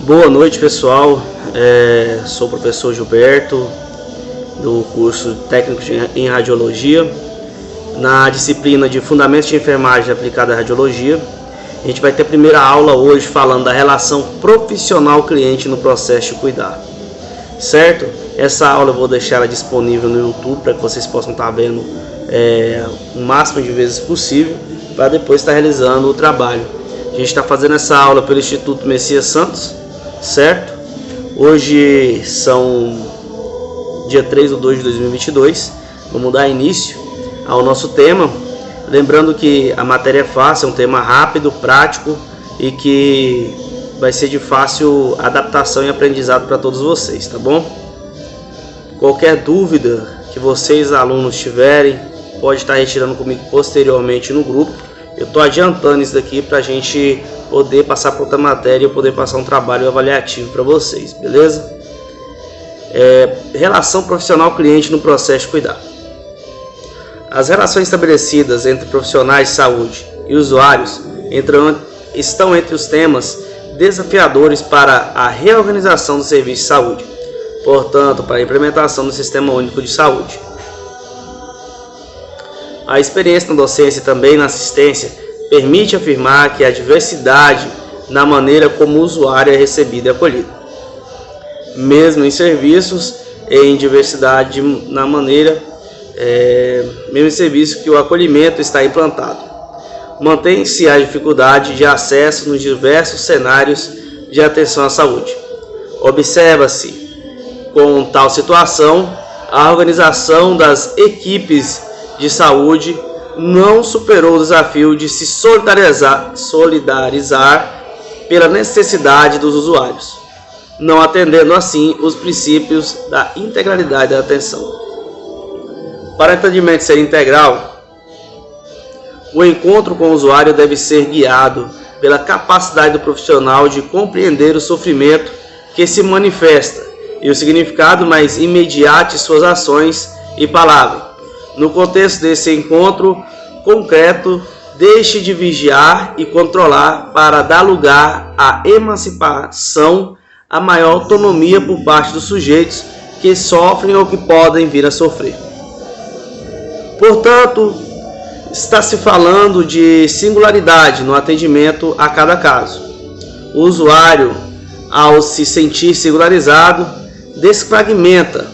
Boa noite, pessoal. Sou o professor Gilberto, do curso técnico em radiologia, na disciplina de Fundamentos de Enfermagem aplicada à Radiologia. A gente vai ter a primeira aula hoje falando da relação profissional-cliente no processo de cuidar, certo? Essa aula eu vou deixar ela disponível no YouTube para que vocês possam estar vendo o máximo de vezes possível, para depois estar realizando o trabalho. A gente está fazendo essa aula pelo Instituto Messias Santos, certo? Hoje são dia 3/2/2022. Vamos dar início ao nosso tema. Lembrando que a matéria é fácil, é um tema rápido, prático e que vai ser de fácil adaptação e aprendizado para todos vocês, tá bom? Qualquer dúvida que vocês, alunos, tiverem, pode estar retirando comigo posteriormente no grupo. Eu estou adiantando isso daqui para a gente poder passar para outra matéria e eu poder passar um trabalho avaliativo para vocês, beleza? Relação profissional-cliente no processo de cuidar. As relações estabelecidas entre profissionais de saúde e usuários estão entre os temas desafiadores para a reorganização do serviço de saúde, portanto, para a implementação do Sistema Único de Saúde. A experiência na docência e também na assistência permite afirmar que a diversidade na maneira como o usuário é recebido e acolhido, mesmo em serviços, em diversidade na maneira, mesmo em serviço que o acolhimento está implantado. Mantém-se a dificuldade de acesso nos diversos cenários de atenção à saúde. Observa-se, com tal situação, a organização das equipes de saúde não superou o desafio de se solidarizar pela necessidade dos usuários, não atendendo assim os princípios da integralidade da atenção. Para o atendimento ser integral, o encontro com o usuário deve ser guiado pela capacidade do profissional de compreender o sofrimento que se manifesta e o significado mais imediato de suas ações e palavras. No contexto desse encontro concreto, deixe de vigiar e controlar para dar lugar à emancipação, à maior autonomia por parte dos sujeitos que sofrem ou que podem vir a sofrer. Portanto, está se falando de singularidade no atendimento a cada caso. O usuário, ao se sentir singularizado, desfragmenta,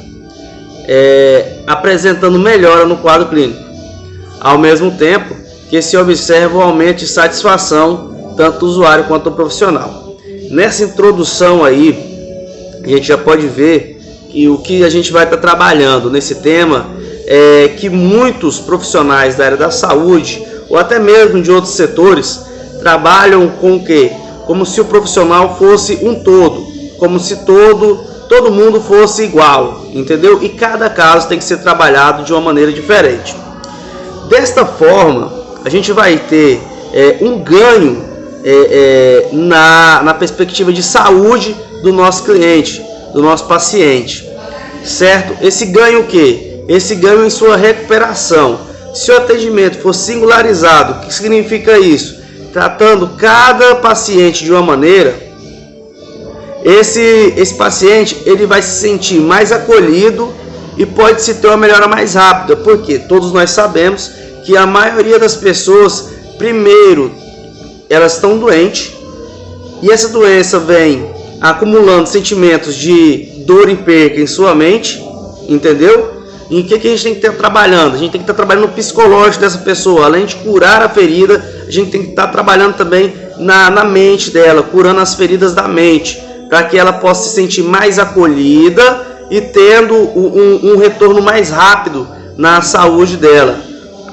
apresentando melhora no quadro clínico, ao mesmo tempo que se observa o aumento de satisfação tanto do usuário quanto do profissional. Nessa introdução aí, a gente já pode ver que o que a gente vai estar trabalhando nesse tema é que muitos profissionais da área da saúde, ou até mesmo de outros setores, trabalham com o quê? Como se o profissional fosse um todo, como se todo mundo fosse igual, entendeu? E cada caso tem que ser trabalhado de uma maneira diferente. Desta forma, a gente vai ter um ganho na perspectiva de saúde do nosso cliente, do nosso paciente, certo? Esse ganho o quê? Esse ganho em sua recuperação. Se o atendimento for singularizado, o que significa isso? Tratando cada paciente de uma maneira, esse paciente ele vai se sentir mais acolhido e pode se ter uma melhora mais rápida, porque todos nós sabemos que a maioria das pessoas, primeiro, elas estão doentes e essa doença vem acumulando sentimentos de dor e perca em sua mente, entendeu? E o que a gente tem que estar trabalhando? A gente tem que estar trabalhando no psicológico dessa pessoa. Além de curar a ferida, a gente tem que estar trabalhando também na mente dela, curando as feridas da mente, para que ela possa se sentir mais acolhida e tendo um retorno mais rápido na saúde dela.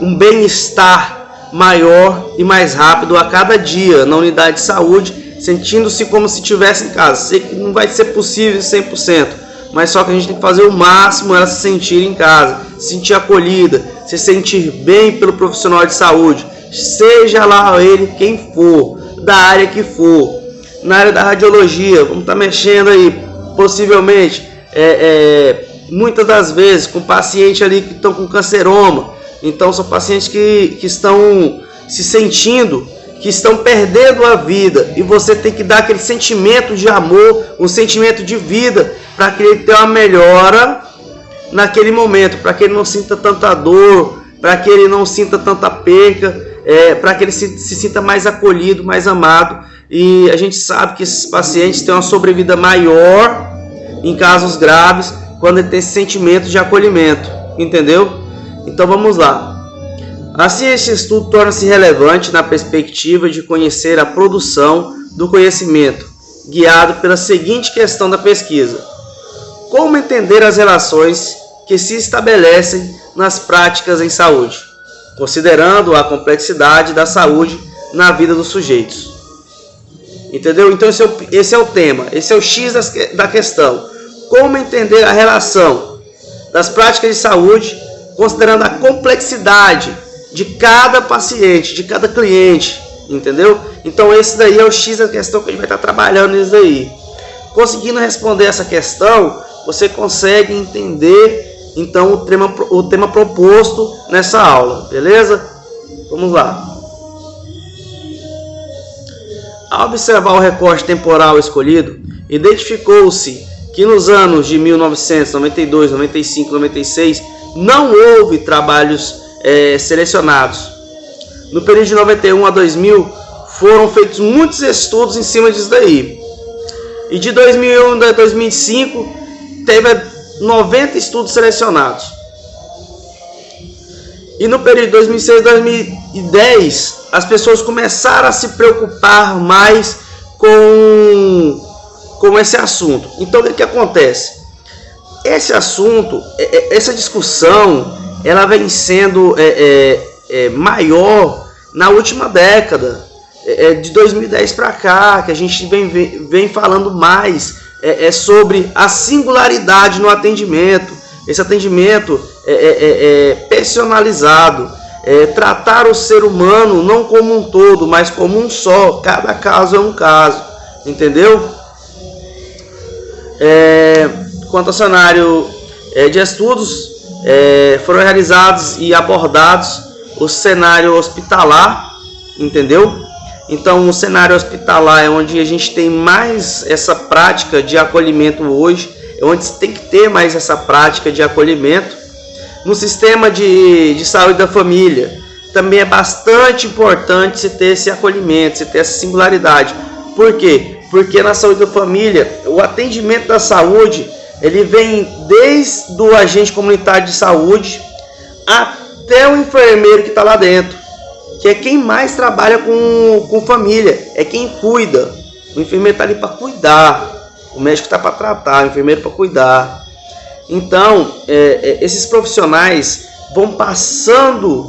Um bem-estar maior e mais rápido a cada dia na unidade de saúde, sentindo-se como se estivesse em casa. Sei que não vai ser possível 100%, mas só que a gente tem que fazer o máximo ela se sentir em casa, se sentir acolhida, se sentir bem pelo profissional de saúde, seja lá ele quem for, da área que for. Na área da radiologia, vamos estar mexendo aí, possivelmente, muitas das vezes, com pacientes ali que estão com canceroma. Então, são pacientes que estão se sentindo que estão perdendo a vida, e você tem que dar aquele sentimento de amor, um sentimento de vida, para que ele tenha uma melhora naquele momento, para que ele não sinta tanta dor, para que ele não sinta tanta perca, para que ele se sinta mais acolhido, mais amado. E a gente sabe que esses pacientes têm uma sobrevida maior em casos graves, quando ele tem esse sentimento de acolhimento, entendeu? Então vamos lá. Assim, este estudo torna-se relevante na perspectiva de conhecer a produção do conhecimento, guiado pela seguinte questão da pesquisa: como entender as relações que se estabelecem nas práticas em saúde, considerando a complexidade da saúde na vida dos sujeitos. Entendeu? Então esse é o tema, esse é o X da questão. Como entender a relação das práticas de saúde, considerando a complexidade de cada paciente, de cada cliente, entendeu? Então esse daí é o X da questão que a gente vai estar trabalhando nisso daí. Conseguindo responder essa questão, você consegue entender então o tema proposto nessa aula, beleza? Vamos lá. Ao observar o recorte temporal escolhido, identificou-se que nos anos de 1992, 95, 96 não houve trabalhos selecionados. No período de 91 a 2000 foram feitos muitos estudos em cima disso daí. E de 2001 a 2005 teve 90 estudos selecionados. E no período de 2006 a 2010 as pessoas começaram a se preocupar mais com esse assunto. Então o que acontece? Esse assunto, essa discussão, ela vem sendo maior na última década, de 2010 para cá, que a gente vem falando mais sobre a singularidade no atendimento, esse atendimento personalizado, tratar o ser humano não como um todo, mas como um só, cada caso é um caso, entendeu? Quanto ao cenário de estudos, foram realizados e abordados o cenário hospitalar, entendeu? Então, o cenário hospitalar é onde a gente tem mais essa prática de acolhimento hoje, é onde tem que ter mais essa prática de acolhimento. No sistema de saúde da família, também é bastante importante se ter esse acolhimento, se ter essa singularidade. Por quê? Porque na saúde da família, o atendimento da saúde, ele vem desde o agente comunitário de saúde até o enfermeiro que está lá dentro, que é quem mais trabalha com família, é quem cuida. O enfermeiro está ali para cuidar, o médico está para tratar, o enfermeiro para cuidar. Então, esses profissionais vão passando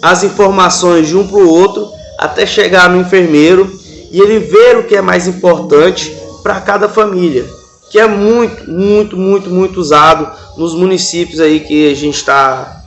as informações de um para o outro até chegar no enfermeiro e ele ver o que é mais importante para cada família, que é muito usado nos municípios aí que a gente está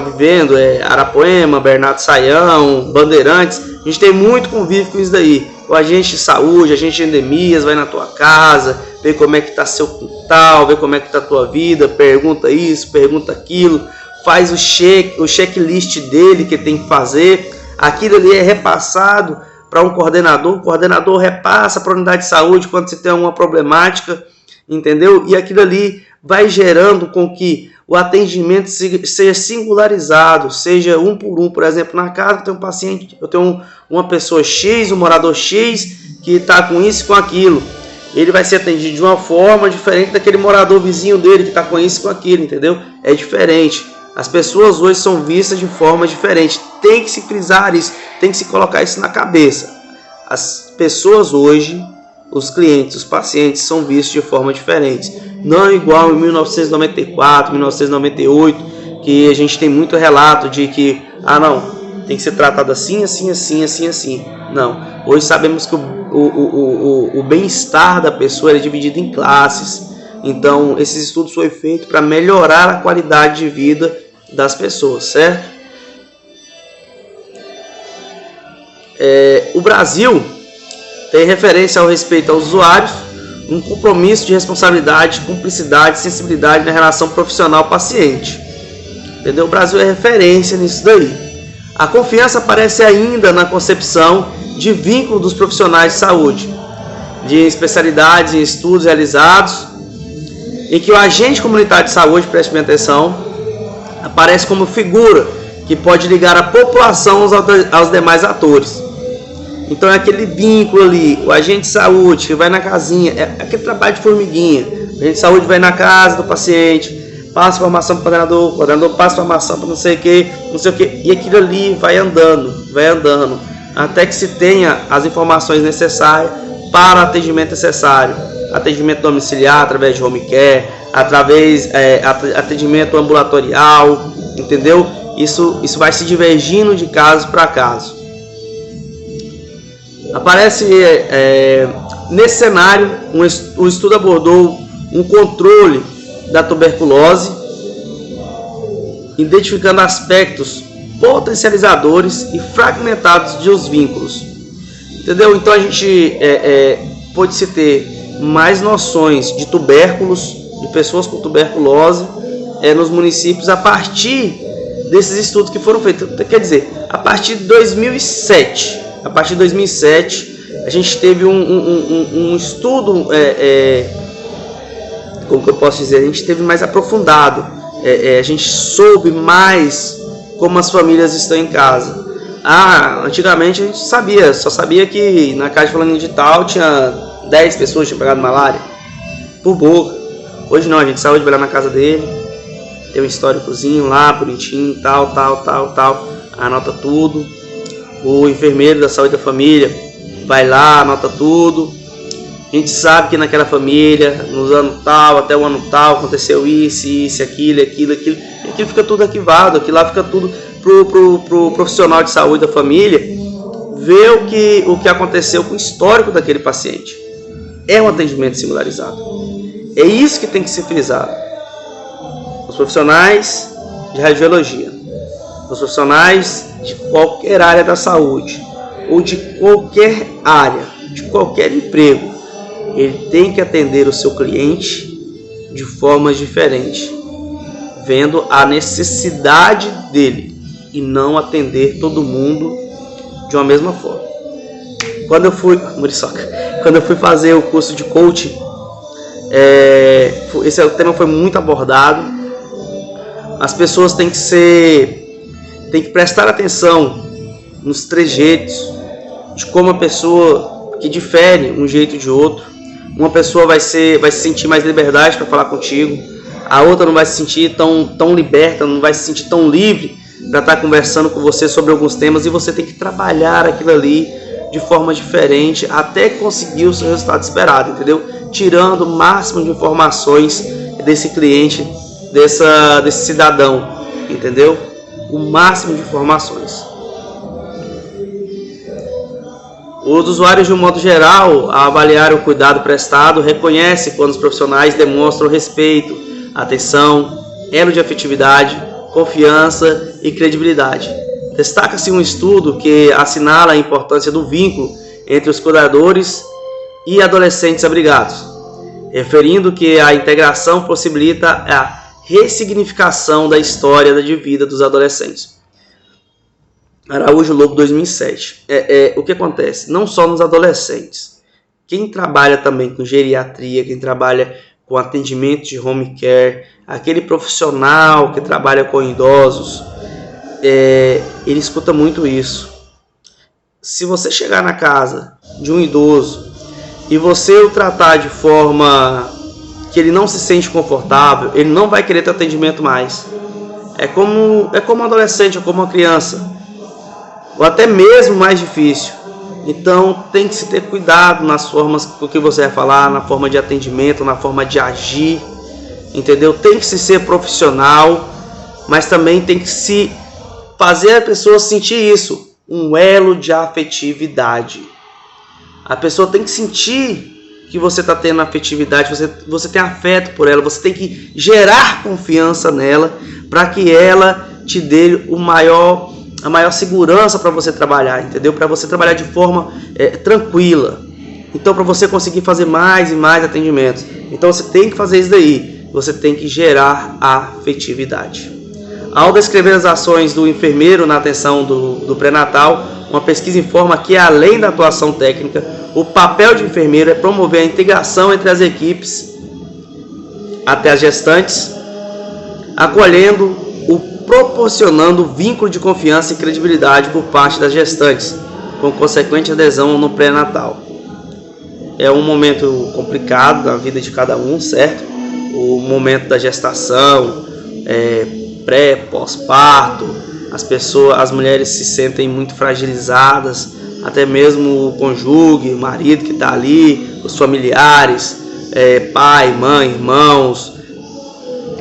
vivendo, Arapoema, Bernardo Sayão, Bandeirantes. A gente tem muito convívio com isso daí. O agente de saúde, agente de endemias, vai na tua casa, vê como é que está seu quintal, vê como é que está a tua vida, pergunta isso, pergunta aquilo, faz o checklist dele que tem que fazer. Aquilo ali é repassado para um coordenador, o coordenador repassa para a unidade de saúde quando você tem alguma problemática, entendeu? E aquilo ali vai gerando com que o atendimento seja singularizado, seja um por um. Por exemplo, na casa eu tenho um paciente, eu tenho uma pessoa X, um morador X, que está com isso e com aquilo. Ele vai ser atendido de uma forma diferente daquele morador vizinho dele que está com isso e com aquilo, entendeu? É diferente. As pessoas hoje são vistas de forma diferente. Tem que se frisar isso, tem que se colocar isso na cabeça. As pessoas hoje, os clientes, os pacientes são vistos de forma diferente. Não igual em 1994, 1998, que a gente tem muito relato de que, não, tem que ser tratado assim. Não, hoje sabemos que o bem-estar da pessoa é dividido em classes. Então, esses estudos foram feitos para melhorar a qualidade de vida das pessoas, certo? O Brasil tem referência ao respeito aos usuários, um compromisso de responsabilidade, cumplicidade, sensibilidade na relação profissional-paciente. Entendeu? O Brasil é referência nisso daí. A confiança aparece ainda na concepção de vínculo dos profissionais de saúde, de especialidades em estudos realizados, em que o agente comunitário de saúde, preste bem atenção, aparece como figura que pode ligar a população aos demais atores. Então é aquele vínculo ali, o agente de saúde que vai na casinha, é aquele trabalho de formiguinha. O agente de saúde vai na casa do paciente, passa informação para o coordenador passa informação para não sei o que, e aquilo ali vai andando, até que se tenha as informações necessárias para o atendimento necessário. Atendimento domiciliar através de home care, através atendimento ambulatorial, entendeu? Isso vai se divergindo de caso para caso. Aparece nesse cenário, o estudo abordou um controle da tuberculose, identificando aspectos potencializadores e fragmentados de os vínculos. Entendeu? Então a gente pode-se ter mais noções de tubérculos, de pessoas com tuberculose nos municípios a partir desses estudos que foram feitos. Quer dizer, a partir de 2007, a gente teve um estudo, como que eu posso dizer, a gente teve mais aprofundado, a gente soube mais como as famílias estão em casa. Antigamente a gente só sabia que na casa de fulano de tal tinha 10 pessoas que tinham pegado malária por boca. Hoje não, a gente saiu de lá na casa dele, tem um históricozinho lá, bonitinho, tal, anota tudo. O enfermeiro da saúde da família vai lá, anota tudo. A gente sabe que naquela família, nos anos tal, até o ano tal, aconteceu isso, aquilo. E aquilo fica tudo arquivado, aquilo lá fica tudo pro profissional de saúde da família ver o que aconteceu com o histórico daquele paciente. É um atendimento singularizado. É isso que tem que ser frisado. Os profissionais de radiologia, os profissionais de qualquer área da saúde ou de qualquer área, de qualquer emprego, ele tem que atender o seu cliente de formas diferentes, vendo a necessidade dele e não atender todo mundo de uma mesma forma. Quando eu fui fazer o curso de coaching, esse tema foi muito abordado. As pessoas têm que prestar atenção nos trejeitos de como a pessoa que difere um jeito de outro. Uma pessoa vai se sentir mais liberdade para falar contigo, a outra não vai se sentir tão liberta, não vai se sentir tão livre para estar conversando com você sobre alguns temas, e você tem que trabalhar aquilo ali de forma diferente até conseguir o seu resultado esperado, entendeu? Tirando o máximo de informações desse cliente, desse cidadão, entendeu? O máximo de informações. Os usuários, de um modo geral, ao avaliar o cuidado prestado, reconhecem quando os profissionais demonstram respeito, atenção, elo de afetividade, confiança e credibilidade. Destaca-se um estudo que assinala a importância do vínculo entre os cuidadores e adolescentes abrigados, referindo que a integração possibilita a ressignificação da história de vida dos adolescentes. Araújo Lobo, 2007. O que acontece? Não só nos adolescentes. Quem trabalha também com geriatria, quem trabalha com atendimento de home care, aquele profissional que trabalha com idosos, ele escuta muito isso. Se você chegar na casa de um idoso e você o tratar de forma que ele não se sente confortável, ele não vai querer ter atendimento mais. É como um adolescente, é como uma criança, ou até mesmo mais difícil. Então tem que se ter cuidado nas formas com que você vai falar, na forma de atendimento, na forma de agir, entendeu? Tem que se ser profissional, mas também tem que se fazer a pessoa sentir isso, um elo de afetividade. A pessoa tem que sentir que você está tendo afetividade, você tem afeto por ela, você tem que gerar confiança nela para que ela te dê a maior segurança para você trabalhar, entendeu? Para você trabalhar de forma tranquila. Então, para você conseguir fazer mais e mais atendimentos. Então, você tem que fazer isso daí. Você tem que gerar afetividade. Ao descrever as ações do enfermeiro na atenção do pré-natal, uma pesquisa informa que, além da atuação técnica, o papel de enfermeiro é promover a integração entre as equipes até as gestantes, acolhendo proporcionando vínculo de confiança e credibilidade por parte das gestantes, com consequente adesão no pré-natal. É um momento complicado na vida de cada um, certo? O momento da gestação, pré, pós-parto, as mulheres se sentem muito fragilizadas, até mesmo o cônjuge, o marido que está ali, os familiares, pai, mãe, irmãos,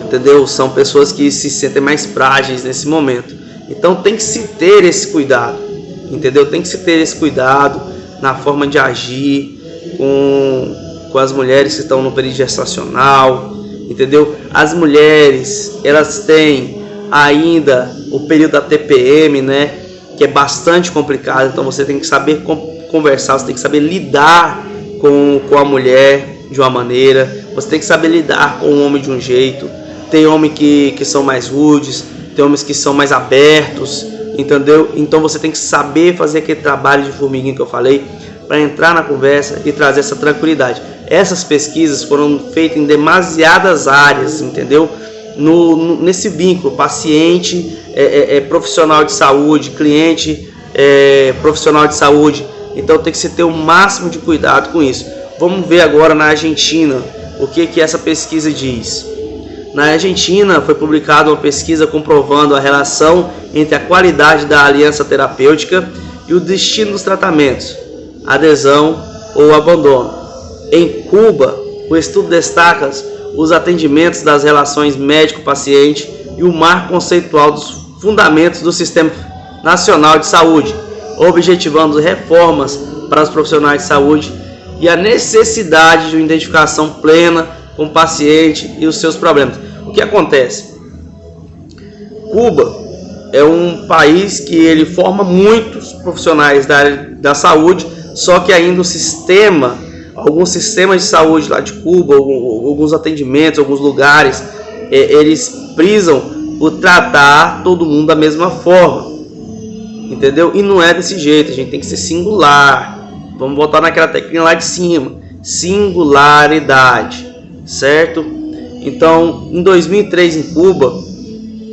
entendeu? São pessoas que se sentem mais frágeis nesse momento. Então tem que se ter esse cuidado, entendeu? Tem que se ter esse cuidado na forma de agir com as mulheres que estão no período gestacional, entendeu? As mulheres, elas têm ainda o período da TPM, né? Que é bastante complicado, então você tem que saber conversar, você tem que saber lidar com a mulher de uma maneira, você tem que saber lidar com o homem de um jeito. Tem homens que são mais rudes, tem homens que são mais abertos, entendeu? Então você tem que saber fazer aquele trabalho de formiguinha que eu falei, para entrar na conversa e trazer essa tranquilidade. Essas pesquisas foram feitas em demasiadas áreas, entendeu? Nesse vínculo, paciente, profissional de saúde, cliente, profissional de saúde. Então tem que se ter o máximo de cuidado com isso. Vamos ver agora na Argentina o que essa pesquisa diz. Na Argentina foi publicada uma pesquisa comprovando a relação entre a qualidade da aliança terapêutica e o destino dos tratamentos, adesão ou abandono. Em Cuba, o estudo destaca os atendimentos das relações médico-paciente e o marco conceitual dos fundamentos do Sistema Nacional de Saúde, objetivando reformas para os profissionais de saúde e a necessidade de uma identificação plena com o paciente e os seus problemas. O que acontece? Cuba é um país que ele forma muitos profissionais da área da saúde, só que ainda alguns sistemas de saúde lá de Cuba, alguns atendimentos, alguns lugares, eles prisam por tratar todo mundo da mesma forma, entendeu? E não é desse jeito, a gente tem que ser singular. Vamos voltar naquela técnica lá de cima, singularidade, certo? Então, em 2003 em Cuba,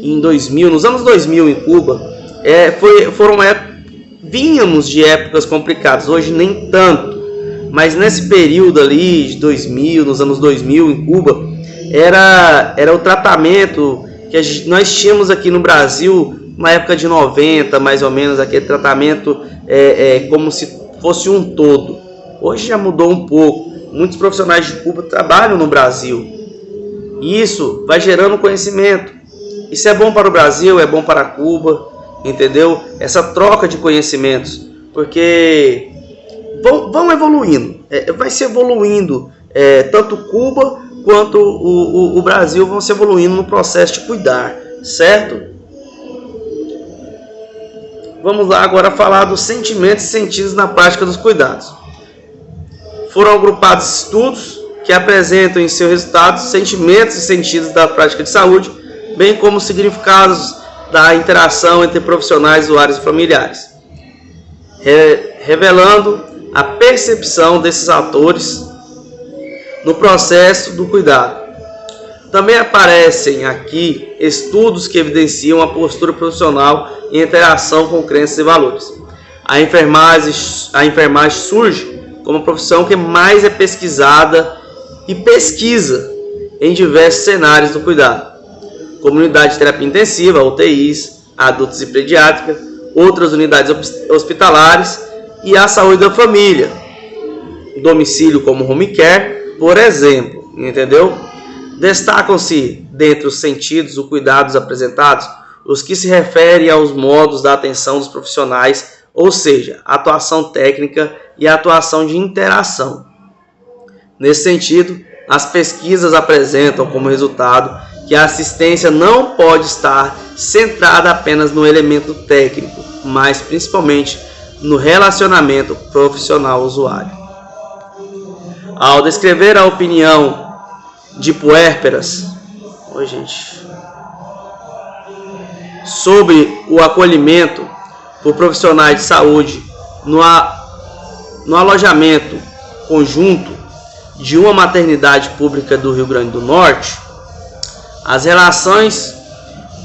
nos anos 2000 em Cuba, vínhamos de épocas complicadas, hoje nem tanto, mas nesse período ali de 2000, nos anos 2000 em Cuba, era o tratamento que nós tínhamos aqui no Brasil na época de 90, mais ou menos, aquele tratamento como se fosse um todo. Hoje já mudou um pouco, muitos profissionais de Cuba trabalham no Brasil. Isso vai gerando conhecimento. Isso é bom para o Brasil, é bom para Cuba, entendeu? Essa troca de conhecimentos, porque vão evoluindo, vai se evoluindo, tanto Cuba quanto o Brasil vão se evoluindo no processo de cuidar, certo? Vamos lá agora falar dos sentimentos e sentidos na prática dos cuidados. Foram agrupados estudos que apresentam em seus resultados sentimentos e sentidos da prática de saúde, bem como significados da interação entre profissionais, usuários e familiares, revelando a percepção desses atores no processo do cuidado. Também aparecem aqui estudos que evidenciam a postura profissional em interação com crenças e valores. A enfermagem surge como profissão que mais é pesquisada e pesquisa em diversos cenários do cuidado, como unidade de terapia intensiva, UTIs, adultos e pediátrica, outras unidades hospitalares e a saúde da família, domicílio como home care, por exemplo, entendeu? Destacam-se, dentre os sentidos ou cuidados apresentados, os que se referem aos modos da atenção dos profissionais, ou seja, a atuação técnica e a atuação de interação. Nesse sentido, as pesquisas apresentam como resultado que a assistência não pode estar centrada apenas no elemento técnico, mas principalmente no relacionamento profissional-usuário. Ao descrever a opinião de Puérperas, sobre o acolhimento por profissionais de saúde no alojamento conjunto de uma maternidade pública do Rio Grande do Norte, as relações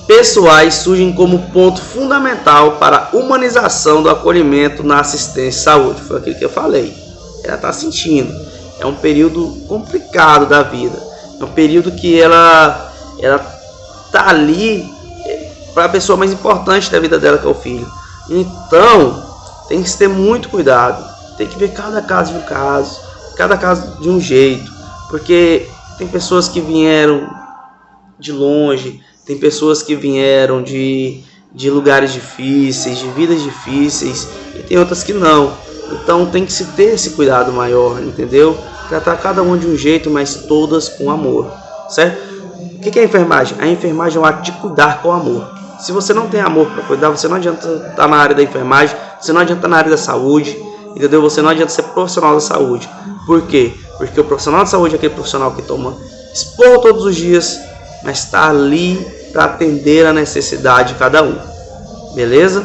pessoais surgem como ponto fundamental para a humanização do acolhimento na assistência à saúde. Foi aquilo que eu falei. Ela está sentindo. É um período complicado da vida. É um período que ela está ali para a pessoa mais importante da vida dela, que é o filho. Então, tem que ter muito cuidado. Tem que ver cada caso de um caso, cada caso de um jeito. Porque tem pessoas que vieram de longe, tem pessoas que vieram de lugares difíceis, de vidas difíceis, e tem outras que não. Então tem que se ter esse cuidado maior, entendeu? Tratar cada um de um jeito, mas todas com amor, certo? O que é a enfermagem? A enfermagem é um ato de cuidar com amor. Se você não tem amor para cuidar, você não adianta estar na área da enfermagem, você não adianta estar na área da saúde, entendeu? Você não adianta ser profissional da saúde. Por quê? Porque o profissional de saúde é aquele profissional que toma esporro todos os dias, mas está ali para atender a necessidade de cada um. Beleza?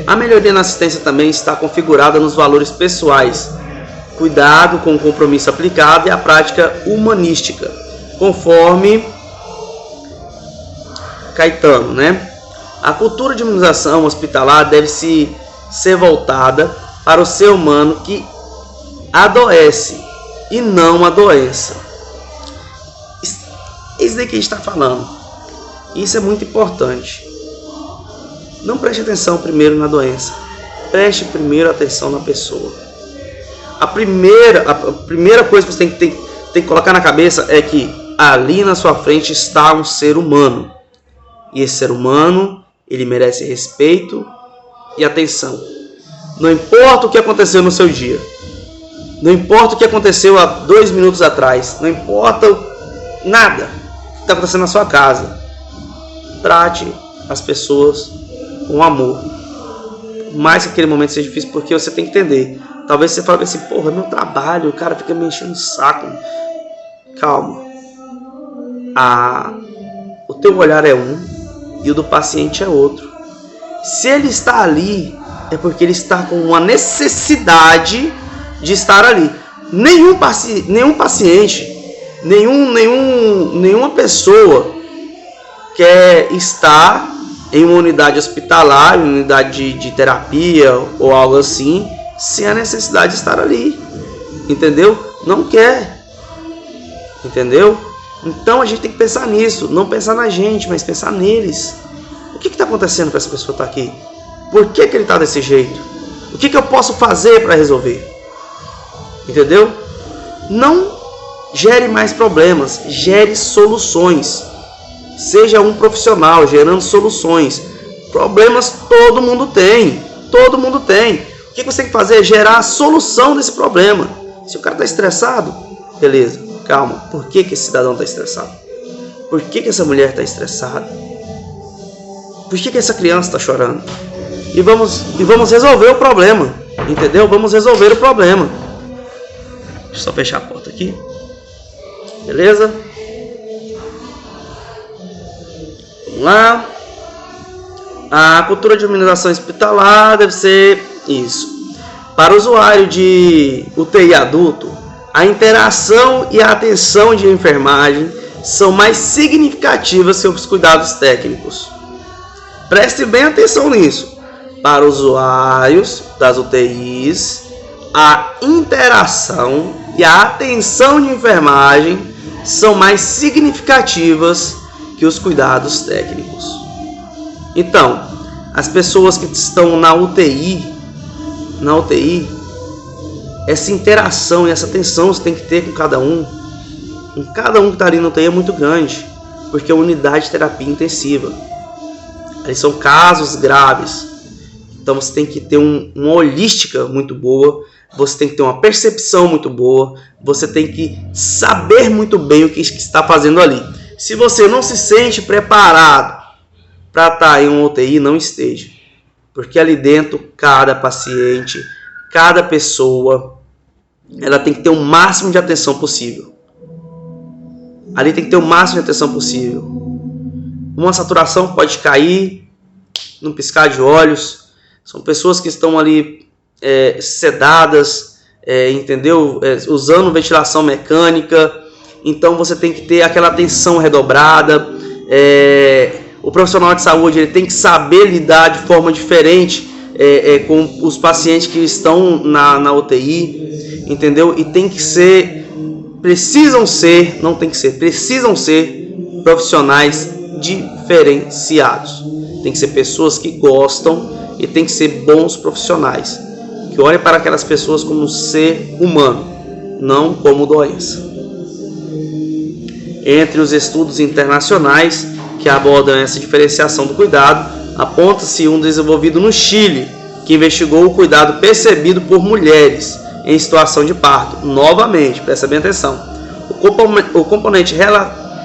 A melhoria na assistência também está configurada nos valores pessoais, cuidado com o compromisso aplicado e a prática humanística, conforme Caetano, né? A cultura de imunização hospitalar deve ser voltada para o ser humano que adoece e não a doença. Isso daí que a gente está falando. Isso é muito importante. Não preste atenção primeiro na doença. Preste primeiro atenção na pessoa. A primeira coisa que você tem que colocar na cabeça é que ali na sua frente está um ser humano. E esse ser humano, ele merece respeito e atenção. Não importa o que aconteceu no seu dia. Não importa o que aconteceu há 2 minutos atrás. Não importa nada que está acontecendo na sua casa. Trate as pessoas com amor. Por mais que aquele momento seja difícil, porque você tem que entender. Talvez você fale assim, porra, é meu trabalho, o cara fica me enchendo o saco. Calma. O teu olhar é um e o do paciente é outro. Se ele está ali, é porque ele está com uma necessidade de estar ali. Nenhum paciente, nenhuma pessoa quer estar em uma unidade hospitalar, em uma unidade de terapia ou algo assim, sem a necessidade de estar ali. Entendeu? Não quer. Entendeu? Então a gente tem que pensar nisso. Não pensar na gente, mas pensar neles. O que está acontecendo para essa pessoa estar aqui? Por que ele está desse jeito? O que eu posso fazer para resolver? Entendeu? Não gere mais problemas, gere soluções. Seja um profissional gerando soluções. Problemas todo mundo tem. Todo mundo tem. O que você tem que fazer é gerar a solução desse problema. Se o cara está estressado, beleza, calma. Por que esse cidadão está estressado? Por que essa mulher está estressada? Por que essa criança está chorando? E vamos resolver o problema. Entendeu? Vamos resolver o problema. Deixa eu só fechar a porta aqui. Beleza? Vamos lá. A cultura de imunização hospitalar deve ser isso. Para o usuário de UTI adulto, a interação e a atenção de enfermagem são mais significativas que os cuidados técnicos. Preste bem atenção nisso. Para usuários das UTIs, a interação e a atenção de enfermagem são mais significativas que os cuidados técnicos. Então, as pessoas que estão na UTI, essa interação e essa atenção você tem que ter com cada um. Com cada um que está ali na UTI é muito grande, porque é uma unidade de terapia intensiva. Ali são casos graves. Então você tem que ter uma holística muito boa, você tem que ter uma percepção muito boa, você tem que saber muito bem o que está fazendo ali. Se você não se sente preparado para estar em uma UTI, não esteja. Porque ali dentro, cada paciente, cada pessoa, ela tem que ter o máximo de atenção possível. Ali tem que ter o máximo de atenção possível. uma saturação pode cair num piscar de olhos. São pessoas que estão ali sedadas, entendeu? Usando ventilação mecânica. Então você tem que ter aquela atenção redobrada. O profissional de saúde ele tem que saber lidar de forma diferente com os pacientes que estão na UTI, entendeu? E tem que ser, precisam ser profissionais diferenciados. Tem que ser pessoas que gostam e tem que ser bons profissionais, que olhem para aquelas pessoas como um ser humano, não como doença. Entre os estudos internacionais que abordam essa diferenciação do cuidado, aponta-se um desenvolvido no Chile, que investigou o cuidado percebido por mulheres em situação de parto. Novamente, presta bem atenção. O componente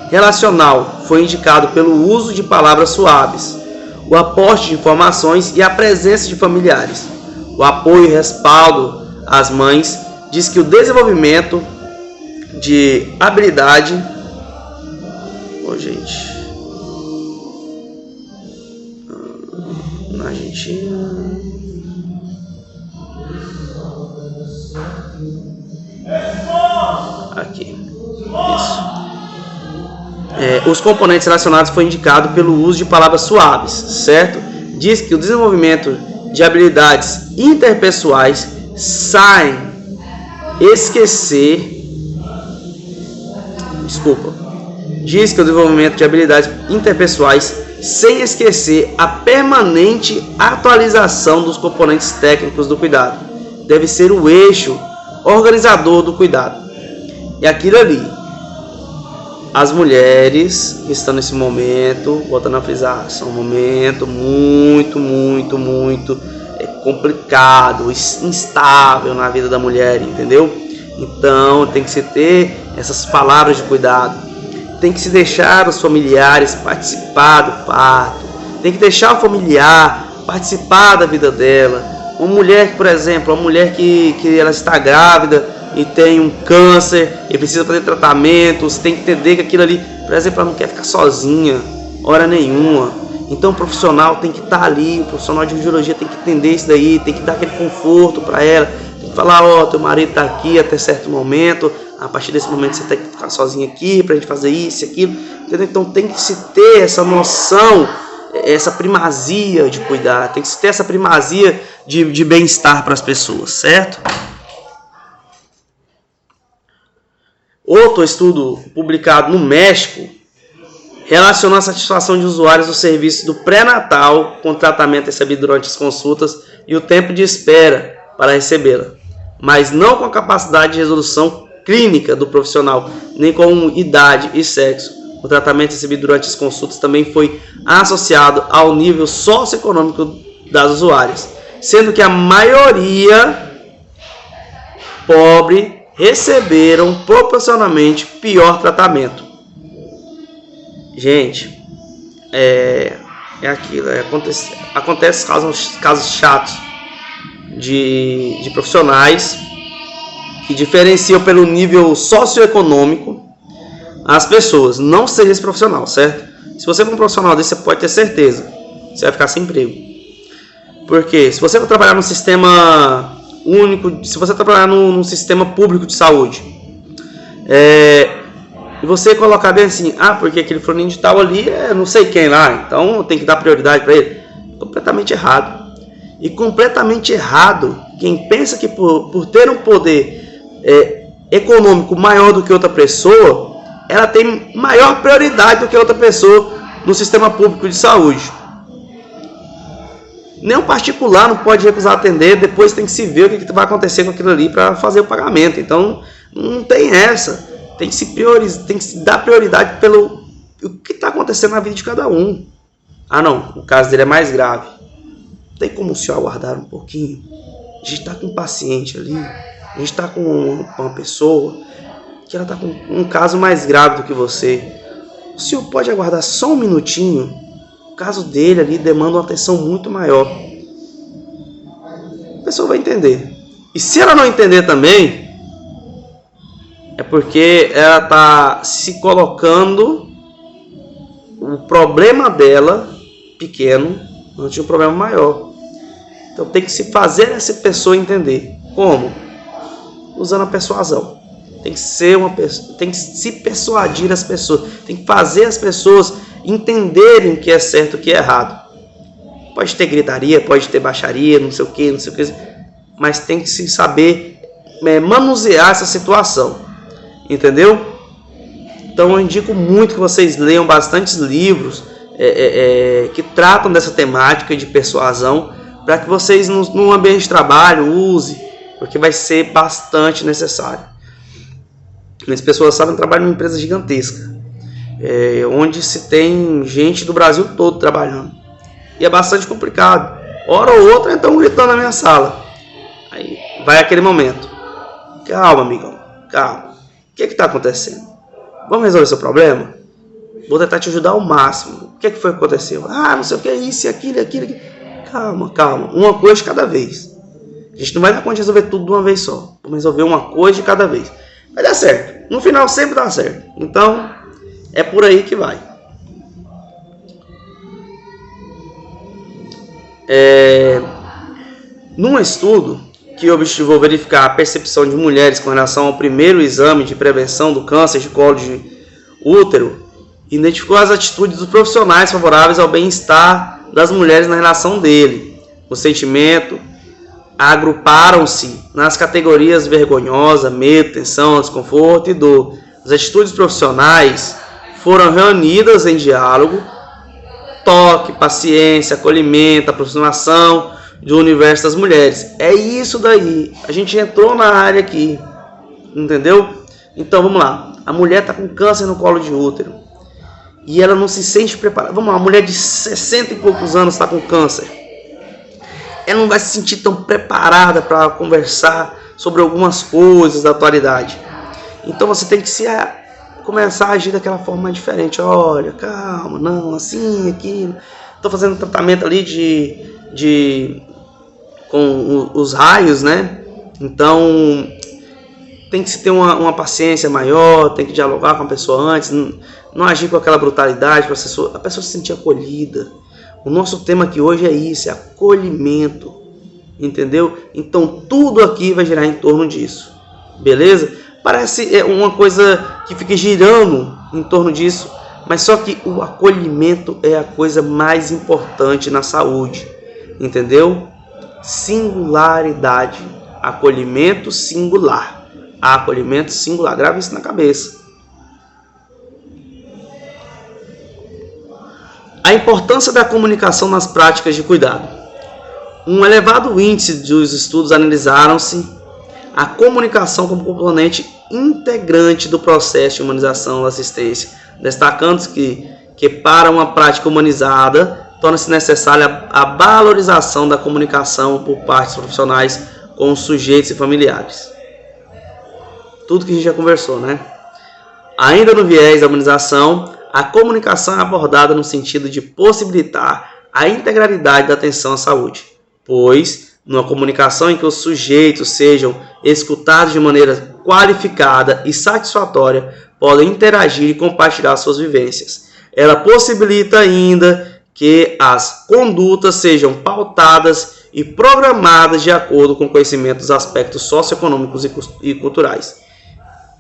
relacional foi indicado pelo uso de palavras suaves, o aporte de informações e a presença de familiares. O apoio e respaldo às mães diz que o desenvolvimento de habilidade... Na Argentina... Aqui. Isso. Os componentes relacionados foi indicado pelo uso de palavras suaves, certo? Diz que o desenvolvimento de habilidades interpessoais Diz que o desenvolvimento de habilidades interpessoais sem esquecer a permanente atualização dos componentes técnicos do cuidado deve ser o eixo organizador do cuidado. E aquilo ali, as mulheres que estão nesse momento, voltando a frisar, são um momento muito complicado, instável na vida da mulher, entendeu? Então tem que se ter essas palavras de cuidado, tem que se deixar os familiares participar do parto, tem que deixar o familiar participar da vida dela. Uma mulher, por exemplo, uma mulher que ela está grávida e tem um câncer e precisa fazer tratamento, você tem que entender que aquilo ali, por exemplo, ela não quer ficar sozinha, hora nenhuma. Então o profissional tem que estar ali, o profissional de urologia tem que entender isso daí, tem que dar aquele conforto para ela, tem que falar, teu marido está aqui até certo momento, a partir desse momento você tem que ficar sozinha aqui pra gente fazer isso e aquilo, entendeu? Então tem que se ter essa noção, essa primazia de cuidar, tem que se ter essa primazia de bem-estar para as pessoas, certo? Outro estudo publicado no México relacionou a satisfação de usuários do serviço do pré-natal com tratamento recebido durante as consultas e o tempo de espera para recebê-la, mas não com a capacidade de resolução clínica do profissional, nem com idade e sexo. O tratamento recebido durante as consultas também foi associado ao nível socioeconômico das usuárias, sendo que a maioria pobre receberam proporcionalmente pior tratamento. Gente, aquilo, acontece casos chatos de profissionais que diferenciam pelo nível socioeconômico as pessoas. Não seja esse profissional, certo? Se você for um profissional desse, você pode ter certeza, você vai ficar sem emprego. Porque se você for trabalhar num sistema único, se você trabalhar num sistema público de saúde, e você colocar bem assim, porque aquele fulaninho de tal ali é não sei quem lá, então eu tenho que dar prioridade para ele. Completamente errado. E completamente errado quem pensa que por ter um poder econômico maior do que outra pessoa, ela tem maior prioridade do que outra pessoa no sistema público de saúde. Nem um particular não pode recusar atender, depois tem que se ver o que vai acontecer com aquilo ali para fazer o pagamento. Então não tem essa. Tem que se dar prioridade pelo o que está acontecendo na vida de cada um. Não, o caso dele é mais grave. Tem como o senhor aguardar um pouquinho? A gente está com um paciente ali, a gente está com uma pessoa que ela está com um caso mais grave do que você. O senhor pode aguardar só um minutinho? O caso dele ali demanda uma atenção muito maior. A pessoa vai entender. E se ela não entender também, é porque ela está se colocando o problema dela pequeno antes de um problema maior. Então tem que se fazer essa pessoa entender. Como? Usando a persuasão. Tem que ser uma pessoa, tem que se persuadir as pessoas, tem que fazer as pessoas entenderem o que é certo e o que é errado. Pode ter gritaria, pode ter baixaria, não sei o que, mas tem que se saber manusear essa situação, entendeu? Então eu indico muito que vocês leiam bastantes livros que tratam dessa temática de persuasão, para que vocês no ambiente de trabalho usem, porque vai ser bastante necessário. As pessoas sabem, trabalham em uma empresa gigantesca, onde se tem gente do Brasil todo trabalhando. E é bastante complicado. Hora ou outra estão gritando na minha sala. Aí vai aquele momento. Calma, amigão. Calma. O que está acontecendo? Vamos resolver seu problema? Vou tentar te ajudar ao máximo. O que foi que aconteceu? Não sei o que, isso e aquilo. Calma. Uma coisa de cada vez. A gente não vai dar conta de resolver tudo de uma vez só. Vamos resolver uma coisa de cada vez. Vai dar certo. No final sempre dá certo. Então, é por aí que vai. Num estudo que objetivou verificar a percepção de mulheres com relação ao primeiro exame de prevenção do câncer de colo de útero, identificou as atitudes dos profissionais favoráveis ao bem-estar das mulheres na relação dele. O sentimento agruparam-se nas categorias vergonhosa, medo, tensão, desconforto e dor. As atitudes profissionais foram reunidas em diálogo, toque, paciência, acolhimento, aproximação do universo das mulheres. É isso daí. A gente entrou na área aqui, entendeu? Então vamos lá. A mulher está com câncer no colo de útero e ela não se sente preparada. Vamos lá, uma mulher de 60 e poucos anos está com câncer. Ela não vai se sentir tão preparada para conversar sobre algumas coisas da atualidade. Então você tem que começar a agir daquela forma mais diferente. Olha, calma, não, assim, aquilo. Estou fazendo um tratamento ali com os raios, né? Então tem que se ter uma paciência maior, tem que dialogar com a pessoa antes, não agir com aquela brutalidade para a pessoa se sentir acolhida. O nosso tema aqui hoje é isso, é acolhimento, entendeu? Então tudo aqui vai girar em torno disso, beleza? Parece uma coisa que fica girando em torno disso, mas só que o acolhimento é a coisa mais importante na saúde, entendeu? Singularidade, acolhimento singular, acolhimento singular, grave isso na cabeça. A importância da comunicação nas práticas de cuidado. Um elevado índice dos estudos analisaram-se a comunicação como componente integrante do processo de humanização da assistência, destacando que para uma prática humanizada torna-se necessária a valorização da comunicação por parte dos profissionais com os sujeitos e familiares. Tudo que a gente já conversou, né? Ainda no viés da humanização, a comunicação é abordada no sentido de possibilitar a integralidade da atenção à saúde, pois, numa comunicação em que os sujeitos sejam escutados de maneira qualificada e satisfatória, podem interagir e compartilhar suas vivências. Ela possibilita ainda que as condutas sejam pautadas e programadas de acordo com o conhecimento dos aspectos socioeconômicos e culturais.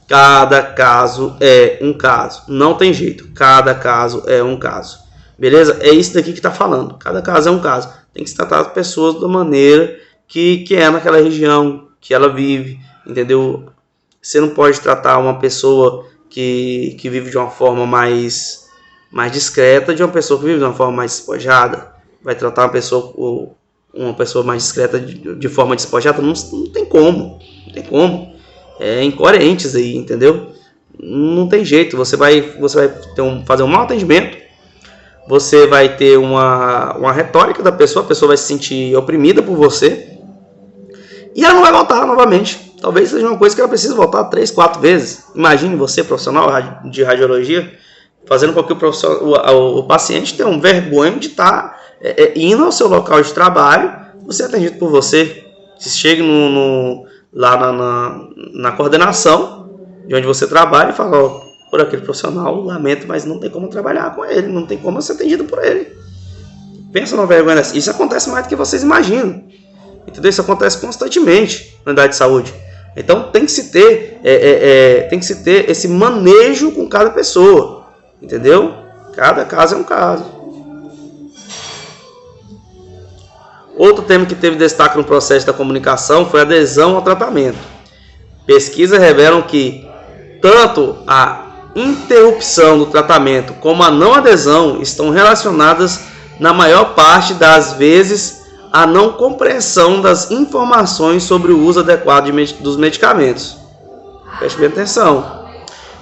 Cada caso é um caso. Não tem jeito. Cada caso é um caso. Beleza? É isso daqui que está falando. Cada caso é um caso. Tem que se tratar as pessoas da maneira que é naquela região que ela vive. Entendeu? Você não pode tratar uma pessoa que vive de uma forma mais discreta de uma pessoa que vive de uma forma mais despojada. Vai tratar uma pessoa mais discreta de forma despojada? Não tem como. Não tem como. É incoerente isso aí, entendeu? Não tem jeito, você vai fazer um mau atendimento, você vai ter uma retórica da pessoa, a pessoa vai se sentir oprimida por você e ela não vai voltar novamente. Talvez seja uma coisa que ela precisa voltar 3, 4 vezes. Imagine você, profissional de radiologia, fazendo com que o paciente tenha um vergonha de estar indo ao seu local de trabalho, você é atendido por você. Se chega lá na coordenação de onde você trabalha e fala, por aquele profissional, lamento, mas não tem como trabalhar com ele, não tem como ser atendido por ele. Pensa numa vergonha dessa. Isso acontece mais do que vocês imaginam. Entendeu? Isso acontece constantemente na unidade de saúde. Então tem que se ter, esse manejo com cada pessoa. Entendeu? Cada caso é um caso. Outro tema que teve destaque no processo da comunicação foi a adesão ao tratamento. Pesquisas revelam que tanto a interrupção do tratamento como a não adesão estão relacionadas, na maior parte das vezes, à não compreensão das informações sobre o uso adequado dos medicamentos. Preste bem atenção.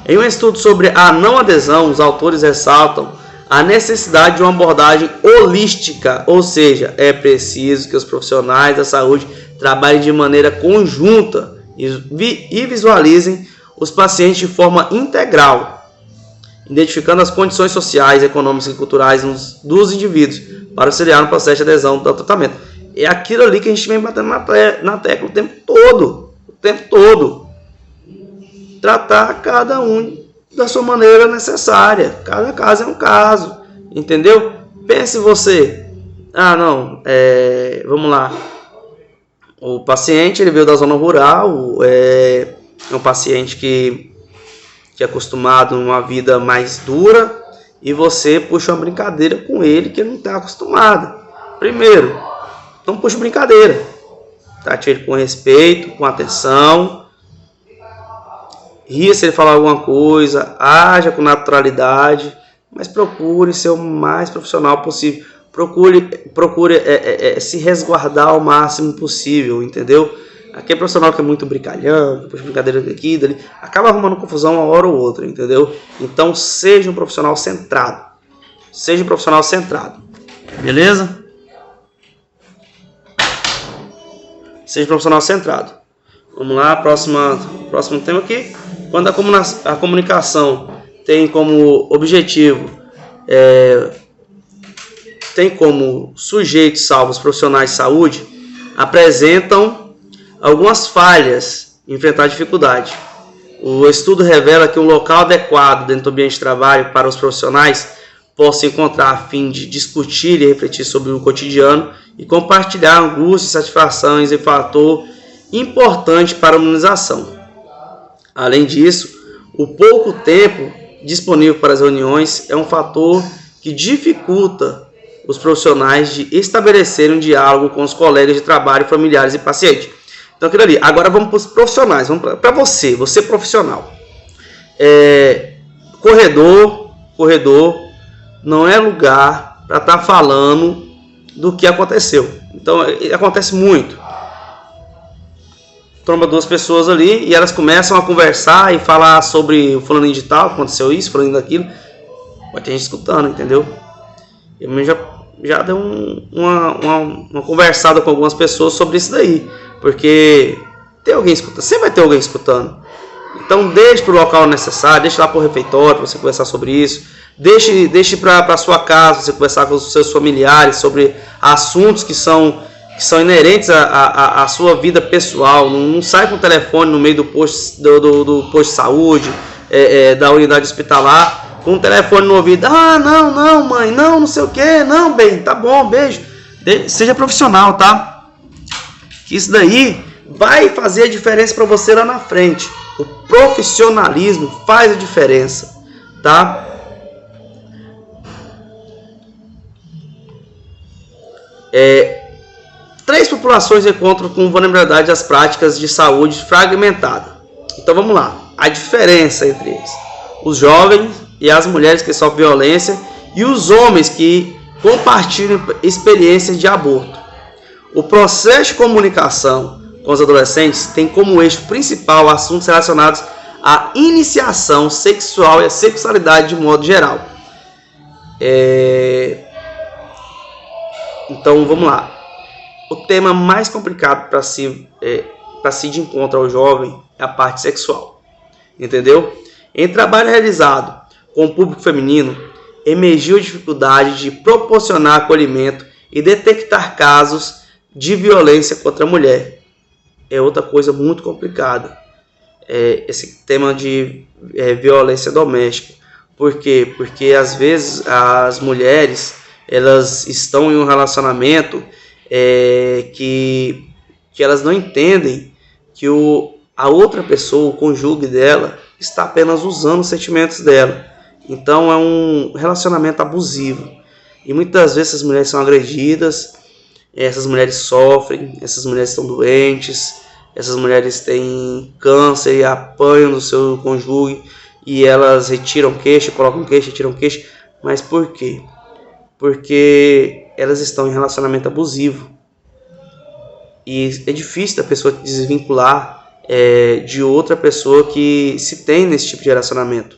Em um estudo sobre a não adesão, os autores ressaltam a necessidade de uma abordagem holística, ou seja, é preciso que os profissionais da saúde trabalhem de maneira conjunta e visualizem os pacientes de forma integral, identificando as condições sociais, econômicas e culturais dos indivíduos para auxiliar no processo de adesão ao tratamento. É aquilo ali que a gente vem batendo na tecla o tempo todo. Tratar cada um da sua maneira necessária. Cada caso é um caso, entendeu? Pense você, vamos lá, o paciente ele veio da zona rural, é um paciente que é acostumado a uma vida mais dura e você puxa uma brincadeira com ele que ele não está acostumado. Primeiro, não puxa brincadeira, trate ele com respeito, com atenção. Ria se ele falar alguma coisa, haja com naturalidade, mas procure ser o mais profissional possível. Procure se resguardar ao máximo possível, entendeu? Aquele profissional que é muito brincalhão, que puxa brincadeira daqui, dali, acaba arrumando confusão uma hora ou outra, entendeu? Então seja um profissional centrado. Seja um profissional centrado. Beleza? Seja um profissional centrado. Vamos lá, próximo tema aqui. Quando a comunicação tem como objetivo, tem como sujeitos salvos profissionais de saúde, apresentam algumas falhas em enfrentar dificuldade. O estudo revela que um local adequado dentro do ambiente de trabalho para os profissionais possam encontrar a fim de discutir e refletir sobre o cotidiano e compartilhar angústias, satisfações e fator importante para a imunização. Além disso, o pouco tempo disponível para as reuniões é um fator que dificulta os profissionais de estabelecerem um diálogo com os colegas de trabalho, familiares e pacientes. Então, aquilo ali. Agora vamos para os profissionais. Vamos para você profissional. Corredor não é lugar para estar falando do que aconteceu. Então, acontece muito. Tromba duas pessoas ali e elas começam a conversar e falar sobre o fulano de tal, aconteceu isso, fulano daquilo. Vai ter gente escutando, entendeu? Eu já dei uma conversada com algumas pessoas sobre isso daí. Porque tem alguém escutando, sempre vai ter alguém escutando. Então deixe para o local necessário, deixe lá para o refeitório para você conversar sobre isso. Deixe para a sua casa, você conversar com os seus familiares sobre assuntos que são inerentes à sua vida pessoal. Não sai com o telefone no meio do posto de saúde, da unidade hospitalar, com o telefone no ouvido. Não, mãe, não sei o que, não, bem, tá bom, beijo. Seja profissional, tá? Isso daí vai fazer a diferença para você lá na frente. O profissionalismo faz a diferença, tá? Três populações encontram com vulnerabilidade as práticas de saúde fragmentada. Então vamos lá. A diferença entre eles: os jovens e as mulheres que sofrem violência e os homens que compartilham experiências de aborto. O processo de comunicação com os adolescentes tem como eixo principal assuntos relacionados à iniciação sexual e à sexualidade de modo geral. Então vamos lá. O tema mais complicado para se de encontro ao jovem é a parte sexual. Entendeu? Em trabalho realizado com o público feminino, emergiu a dificuldade de proporcionar acolhimento e detectar casos de violência contra a mulher. É outra coisa muito complicada. esse tema de violência doméstica. Por quê? Porque às vezes as mulheres elas estão em um relacionamento que elas não entendem que a outra pessoa, o cônjuge dela, está apenas usando os sentimentos dela. Então é um relacionamento abusivo. E muitas vezes essas mulheres são agredidas, essas mulheres sofrem, essas mulheres estão doentes, essas mulheres têm câncer e apanham do seu cônjuge e elas retiram queixa, colocam queixa, retiram queixa. Mas por quê? Porque elas estão em relacionamento abusivo. E é difícil da pessoa desvincular de outra pessoa que se tem nesse tipo de relacionamento.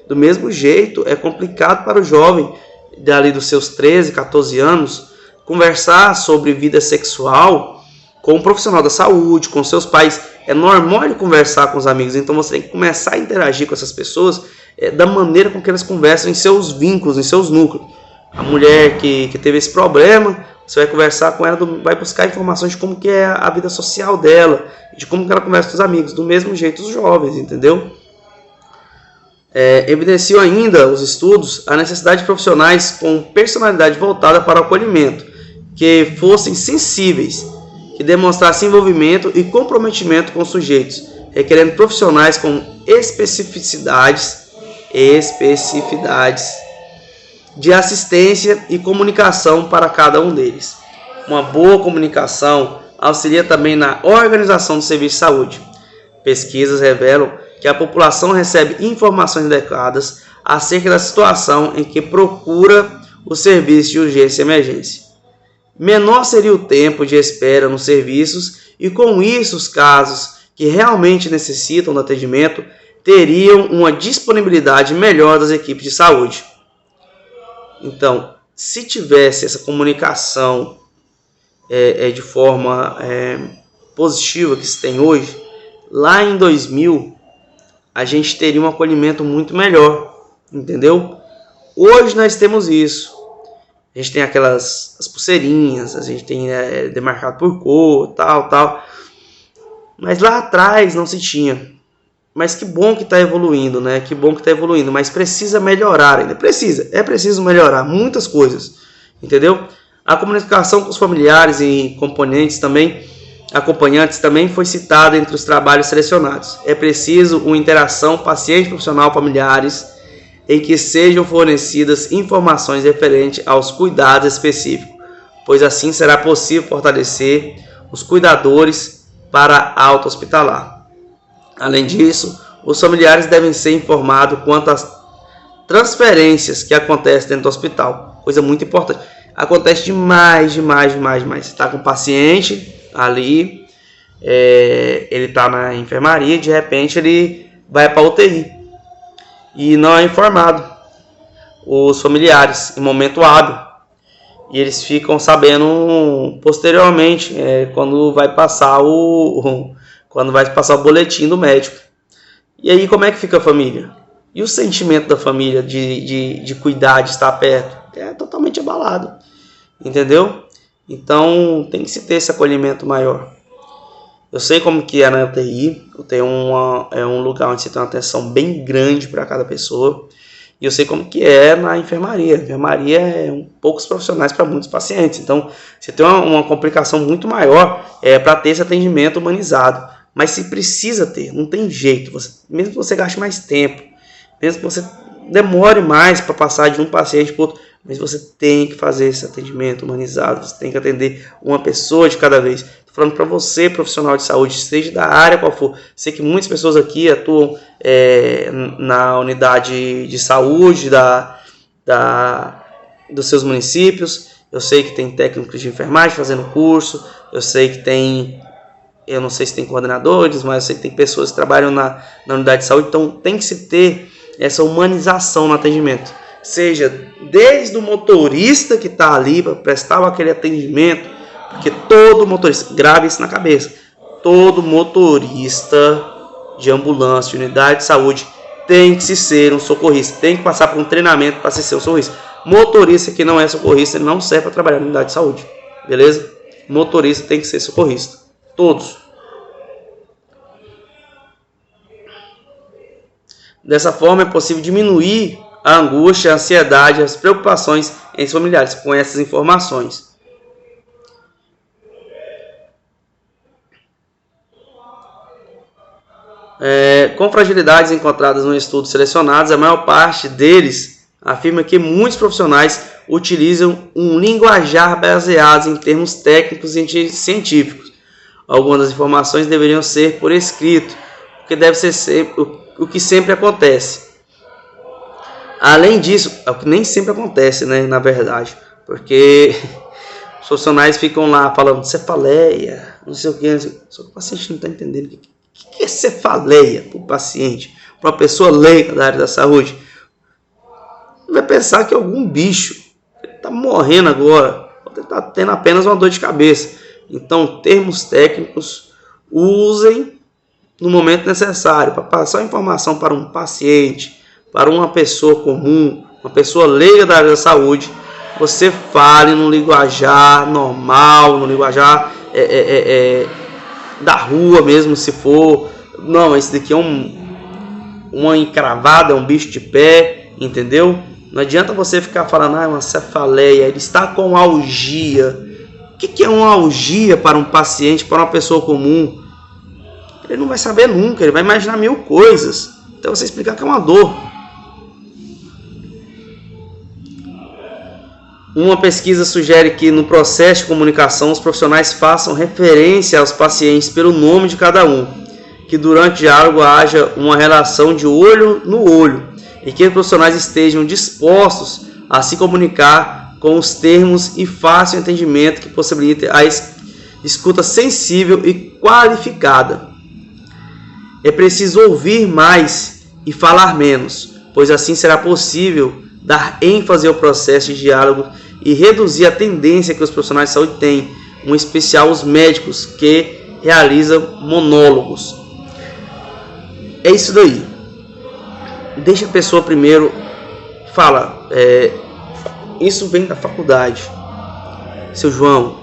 Do mesmo jeito, é complicado para o jovem, dali dos seus 13, 14 anos, conversar sobre vida sexual com um profissional da saúde, com seus pais. É normal ele conversar com os amigos, então você tem que começar a interagir com essas pessoas da maneira com que elas conversam em seus vínculos, em seus núcleos. A mulher que teve esse problema, você vai conversar com ela, vai buscar informações de como que é a vida social dela, de como que ela conversa com os amigos, do mesmo jeito os jovens, entendeu? Evidenciam ainda os estudos a necessidade de profissionais com personalidade voltada para o acolhimento, que fossem sensíveis, que demonstrassem envolvimento e comprometimento com os sujeitos, requerendo profissionais com especificidades de assistência e comunicação para cada um deles. Uma boa comunicação auxilia também na organização do serviço de saúde. Pesquisas revelam que a população recebe informações adequadas acerca da situação em que procura o serviço de urgência e emergência. Menor seria o tempo de espera nos serviços e, com isso, os casos que realmente necessitam do atendimento teriam uma disponibilidade melhor das equipes de saúde. Então, se tivesse essa comunicação de forma positiva que se tem hoje, lá em 2000, a gente teria um acolhimento muito melhor, entendeu? Hoje nós temos isso. A gente tem as pulseirinhas, a gente tem demarcado por cor, tal. Mas lá atrás não se tinha. Mas que bom que está evoluindo, né? Que bom que está evoluindo, mas precisa melhorar ainda. É preciso melhorar muitas coisas, entendeu? A comunicação com os familiares e acompanhantes também foi citada entre os trabalhos selecionados. É preciso uma interação paciente-profissional-familiares em que sejam fornecidas informações referentes aos cuidados específicos, pois assim será possível fortalecer os cuidadores para a alta hospitalar. Além disso, os familiares devem ser informados quanto às transferências que acontecem dentro do hospital. Coisa muito importante. Acontece demais. Você está com o paciente ali, ele está na enfermaria, de repente ele vai para a UTI. E não é informado os familiares em momento hábil. E eles ficam sabendo posteriormente, quando vai passar o boletim do médico. E aí como é que fica a família? E o sentimento da família de cuidar, de estar perto? É totalmente abalado, entendeu? Então tem que se ter esse acolhimento maior. Eu sei como que é na UTI, é um lugar onde você tem uma atenção bem grande para cada pessoa. E eu sei como que é na enfermaria. A enfermaria é poucos profissionais para muitos pacientes. Então você tem uma complicação muito maior para ter esse atendimento humanizado. Mas se precisa ter, não tem jeito. Mesmo que você gaste mais tempo, mesmo que você demore mais para passar de um paciente para outro, mas você tem que fazer esse atendimento humanizado. Você tem que atender uma pessoa de cada vez. Estou falando para você, profissional de saúde, seja da área qual for. Sei que muitas pessoas aqui atuam na unidade de saúde dos seus municípios. Eu sei que tem técnicos de enfermagem fazendo curso. Eu sei que tem... Eu não sei se tem coordenadores, mas eu sei que tem pessoas que trabalham na unidade de saúde. Então tem que se ter essa humanização no atendimento. Seja desde o motorista que está ali para prestar aquele atendimento, porque todo motorista, grave isso na cabeça, todo motorista de ambulância, de unidade de saúde, tem que ser um socorrista, tem que passar por um treinamento para ser um socorrista. Motorista que não é socorrista, ele não serve para trabalhar na unidade de saúde, beleza? Motorista tem que ser socorrista, todos. Dessa forma, é possível diminuir a angústia, a ansiedade, as preocupações em seus familiares com essas informações. Com fragilidades encontradas no estudo selecionados, a maior parte deles afirma que muitos profissionais utilizam um linguajar baseado em termos técnicos e científicos. Algumas das informações deveriam ser por escrito, o que sempre acontece. Além disso, é o que nem sempre acontece, né, na verdade, porque os profissionais ficam lá falando cefaleia, não sei o que, só que o paciente não está entendendo o que é cefaleia para o paciente, para uma pessoa leiga da área da saúde. Vai pensar que é algum bicho, ele está morrendo agora, ou ele está tendo apenas uma dor de cabeça. Então, termos técnicos, usem no momento necessário para passar a informação para um paciente, para uma pessoa comum, uma pessoa leiga da área da saúde. Você fale no linguajar normal, no linguajar da rua mesmo, se for. Não, esse daqui é uma encravada, é um bicho de pé, entendeu? Não adianta você ficar falando, é uma cefaleia, ele está com algia. O que é uma algia para um paciente, para uma pessoa comum? Ele não vai saber nunca, ele vai imaginar mil coisas. Então você explicar que é uma dor. Uma pesquisa sugere que no processo de comunicação os profissionais façam referência aos pacientes pelo nome de cada um, que durante o diálogo haja uma relação de olho no olho e que os profissionais estejam dispostos a se comunicar com os termos e fácil entendimento que possibilite a escuta sensível e qualificada. É preciso ouvir mais e falar menos, pois assim será possível dar ênfase ao processo de diálogo e reduzir a tendência que os profissionais de saúde têm, em especial os médicos que realizam monólogos. É isso daí. Deixa a pessoa primeiro fala. Isso vem da faculdade. Seu João,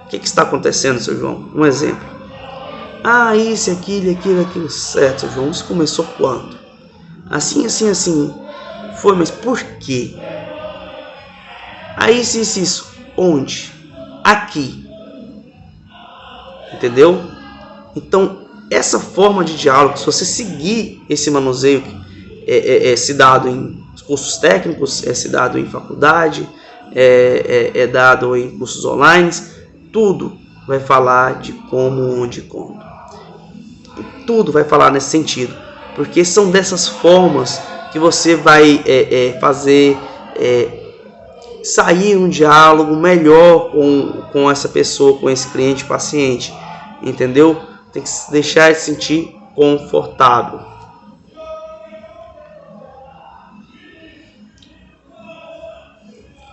o que está acontecendo, seu João? Um exemplo. Isso, aquilo. Certo, seu João. Isso começou quando? Assim. Foi, mas por quê? Isso. Onde? Aqui. Entendeu? Então, essa forma de diálogo, se você seguir esse manuseio, se dado em cursos técnicos, se dado em faculdade, dado em cursos online, tudo vai falar de como, onde e quando. Tudo vai falar nesse sentido. Porque são dessas formas que você vai fazer sair um diálogo melhor com essa pessoa, com esse cliente, paciente, entendeu? Tem que deixar ele se sentir confortável.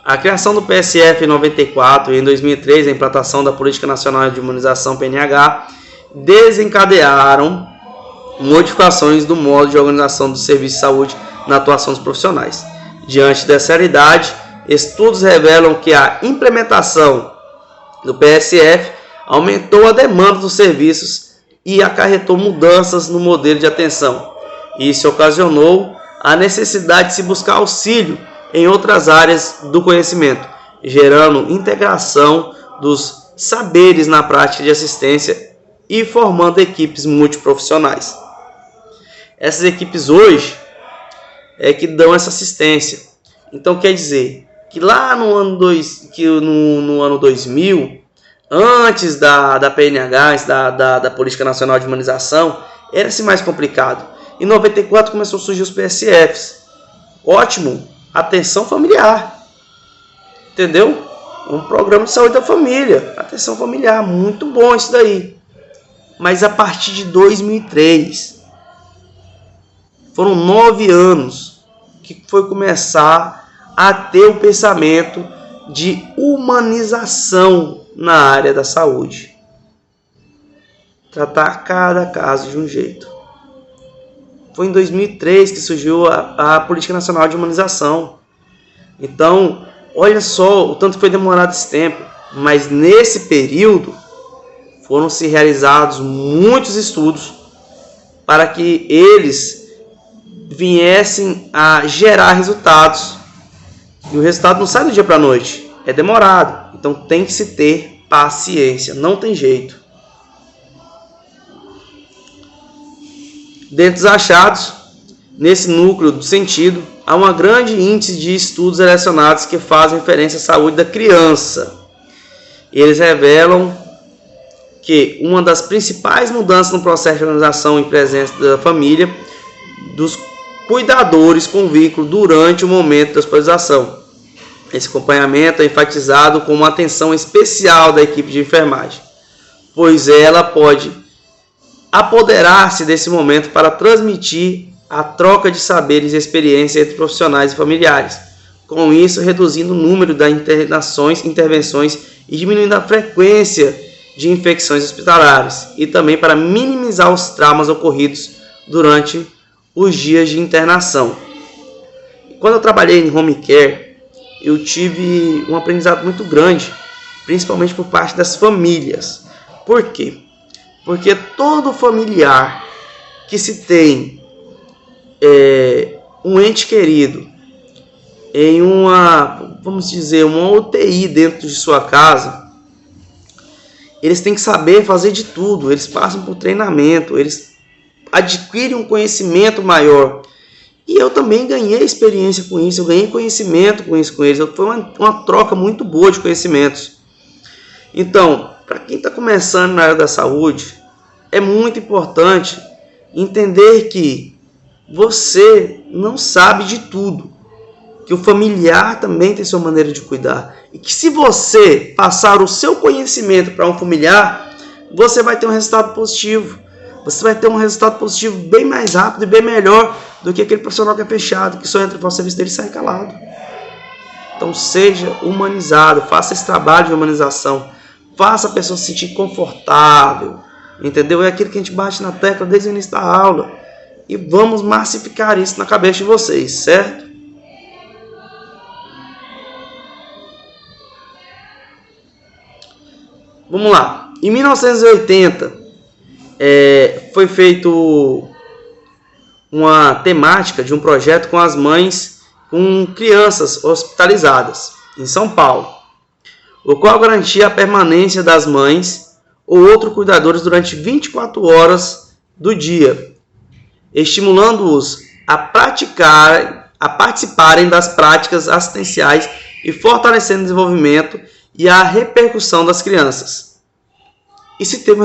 A criação do PSF em 94 e em 2003 a implantação da Política Nacional de Imunização PNH desencadearam modificações do modo de organização do serviço de saúde na atuação dos profissionais. Diante dessa realidade, estudos revelam que a implementação do PSF aumentou a demanda dos serviços e acarretou mudanças no modelo de atenção. Isso ocasionou a necessidade de se buscar auxílio em outras áreas do conhecimento, gerando integração dos saberes na prática de assistência e formando equipes multiprofissionais. Essas equipes hoje que dão essa assistência. Então quer dizer que lá no ano 2000, antes da PNH, da Política Nacional de Imunização, era-se mais complicado. Em 94 começou a surgir os PSFs. Ótimo, atenção familiar. Entendeu? Um programa de saúde da família. Atenção familiar, muito bom isso daí. Mas a partir de 2003, foram 9 anos que foi começar a ter o pensamento de humanização na área da saúde. Tratar cada caso de um jeito. Foi em 2003 que surgiu a Política Nacional de Imunização. Então, olha só o tanto que foi demorado esse tempo. Mas nesse período foram se realizados muitos estudos para que eles viessem a gerar resultados. E o resultado não sai do dia para a noite, é demorado. Então tem que se ter paciência, não tem jeito. Dentre os achados, nesse núcleo do sentido, há um grande índice de estudos relacionados que fazem referência à saúde da criança. Eles revelam que uma das principais mudanças no processo de organização e presença da família, dos cuidadores com vínculo durante o momento da hospitalização. Esse acompanhamento é enfatizado com uma atenção especial da equipe de enfermagem, pois ela pode apoderar-se desse momento para transmitir a troca de saberes e experiências entre profissionais e familiares, com isso reduzindo o número das intervenções e diminuindo a frequência de infecções hospitalares, e também para minimizar os traumas ocorridos durante os dias de internação. Quando eu trabalhei em home care, eu tive um aprendizado muito grande, principalmente por parte das famílias. Por quê? Porque todo familiar que se tem um ente querido em uma, vamos dizer, uma UTI dentro de sua casa, eles têm que saber fazer de tudo, eles passam por treinamento, eles adquirem um conhecimento maior. E eu também ganhei experiência com isso, eu ganhei conhecimento com isso com eles. Foi uma troca muito boa de conhecimentos. Então, para quem está começando na área da saúde, é muito importante entender que você não sabe de tudo, que o familiar também tem sua maneira de cuidar, e que se você passar o seu conhecimento para um familiar, você vai ter um resultado positivo. Você vai ter um resultado positivo bem mais rápido e bem melhor do que aquele profissional que é fechado, que só entra para o serviço dele e sai calado. Então seja humanizado, faça esse trabalho de humanização, faça a pessoa se sentir confortável, entendeu? É aquilo que a gente bate na tecla desde o início da aula. E vamos massificar isso na cabeça de vocês, certo? Vamos lá. Em 1980, foi feito uma temática de um projeto com as mães com crianças hospitalizadas em São Paulo, o qual garantia a permanência das mães ou outros cuidadores durante 24 horas do dia, estimulando-os a participarem das práticas assistenciais e fortalecendo o desenvolvimento e a repercussão das crianças. E se teve um